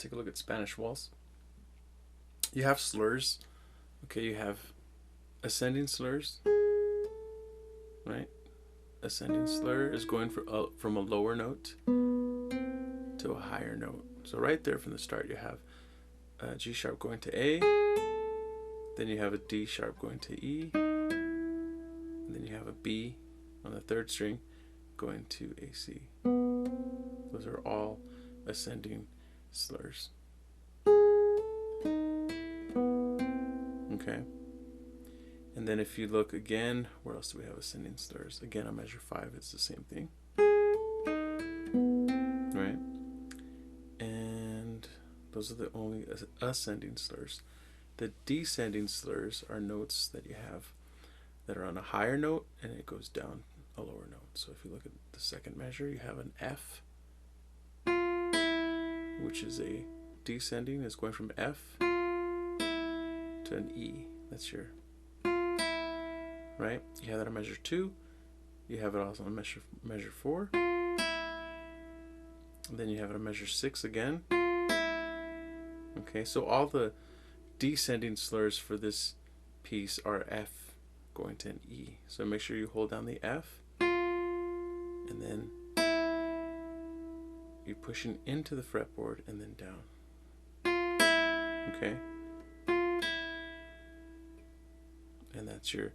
take a look at Spanish waltz. You have slurs. Okay, you have ascending slurs, right? Ascending slur is going from a lower note to a higher note. So right there from the start you have a G sharp going to A, then you have a D sharp going to E, and then you have a B on the third string going to a C. Those are all ascending slurs. Okay. And then if you look again, where else do we have ascending slurs? Again, on measure 5, it's the same thing. Right? And those are the only ascending slurs. The descending slurs are notes that you have that are on a higher note and it goes down a lower note. So if you look at the second measure, you have an F, which is a descending, is going from F to an E. That's your, right? You have that on measure 2. You have it also on measure 4. And then you have it on measure 6 again. Okay, so all the descending slurs for this piece are F going to an E. So make sure you hold down the F, and then you're pushing into the fretboard and then down. Okay? And that's your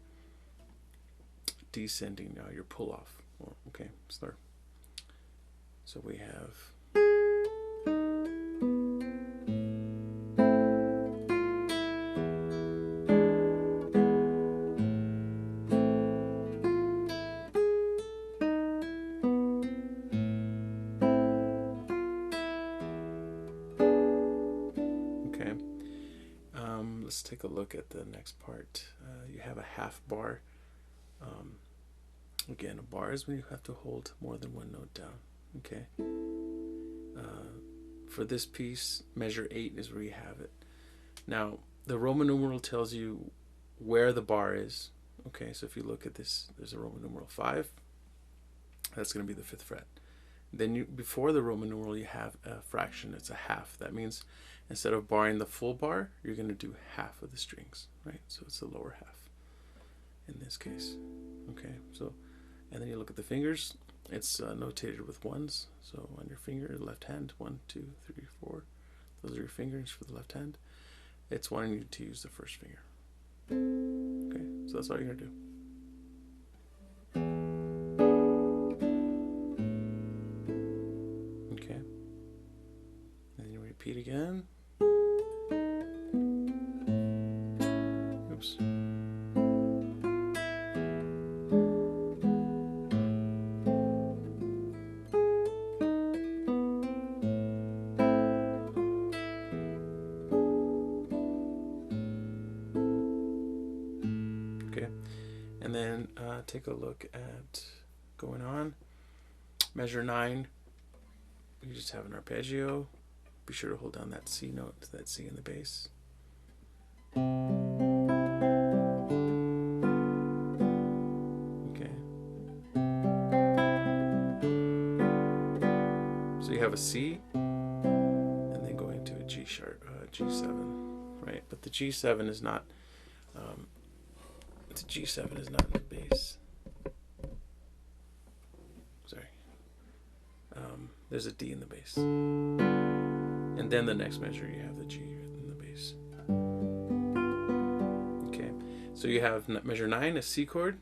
descending, your pull off. Okay, slur. So we have let's take a look at the next part. You have a half bar. Again, a bar is when you have to hold more than one note down. Okay. For this piece, measure 8 is where you have it. Now, the Roman numeral tells you where the bar is. Okay, so if you look at this, there's a Roman numeral 5. That's going to be the 5th fret. Then before the Roman numeral, you have a fraction. It's a half. That means instead of barring the full bar, you're going to do half of the strings, right? So it's the lower half in this case. Okay, so, and then you look at the fingers. It's notated with ones. So on your finger, left hand, 1, 2, 3, 4. Those are your fingers for the left hand. It's wanting you to use the first finger. Okay, so that's all you're going to do. Repeat again. Oops. Okay, and then take a look at going on. Measure 9. You just have an arpeggio. Be sure to hold down that C note, that C in the bass. Okay. So you have a C, and then going to a G sharp, G7, right? But the G7 is not. The G7 is not in the bass. Sorry. There's a D in the bass. And then the next measure, you have the G in the bass. Okay, so you have measure 9, a C chord.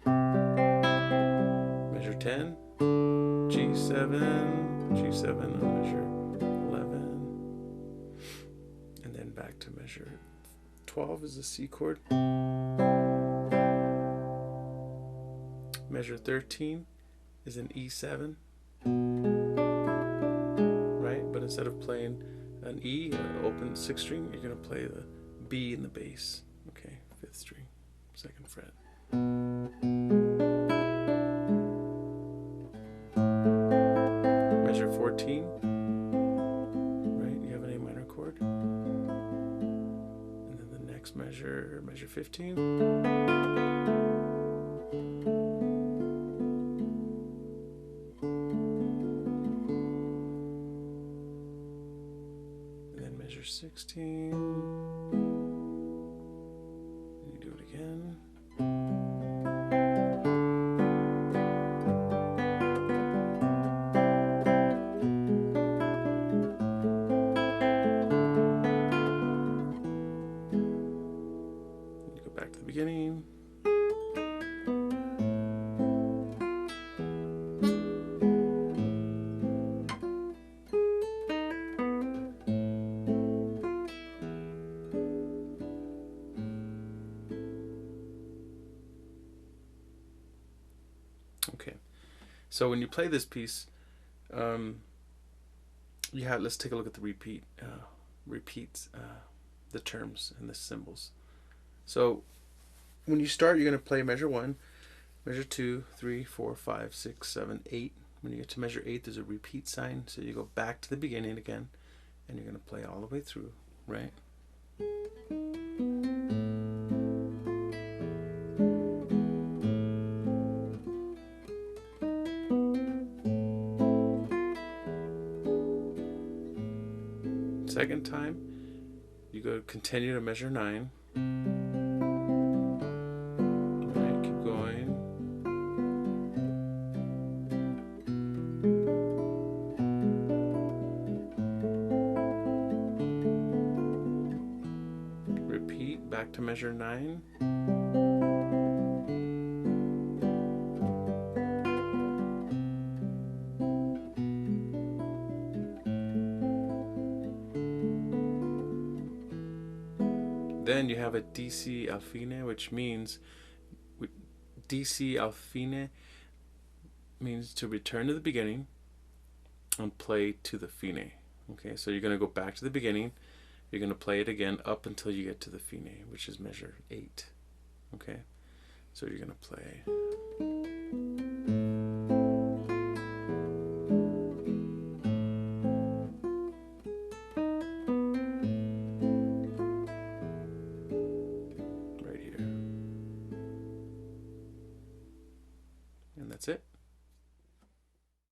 Measure 10, G7, G7 on measure 11. And then back to measure 12 is a C chord. Measure 13 is an E7. Right, but instead of playing an E, an open 6th string, you're going to play the B in the bass. Okay, 5th string, 2nd fret. Measure 14, right, you have an A minor chord. And then the next measure, measure 15. Measure 16. You do it again. You go back to the beginning. Okay, so when you play this piece, let's take a look at the repeats, the terms and the symbols. So when you start, you're going to play measure 1, measure 2, 3, 4, 5, 6, 7, 8. When you get to measure 8, there's a repeat sign, so you go back to the beginning again, and you're going to play all the way through, right? Second time, you go continue to measure 9. Right, keep going. Repeat back to measure 9. Then you have a DC al fine, which means DC al fine means to return to the beginning and play to the fine. Okay, so you're going to go back to the beginning. You're going to play it again up until you get to the fine, which is measure 8. Okay, so you're going to play.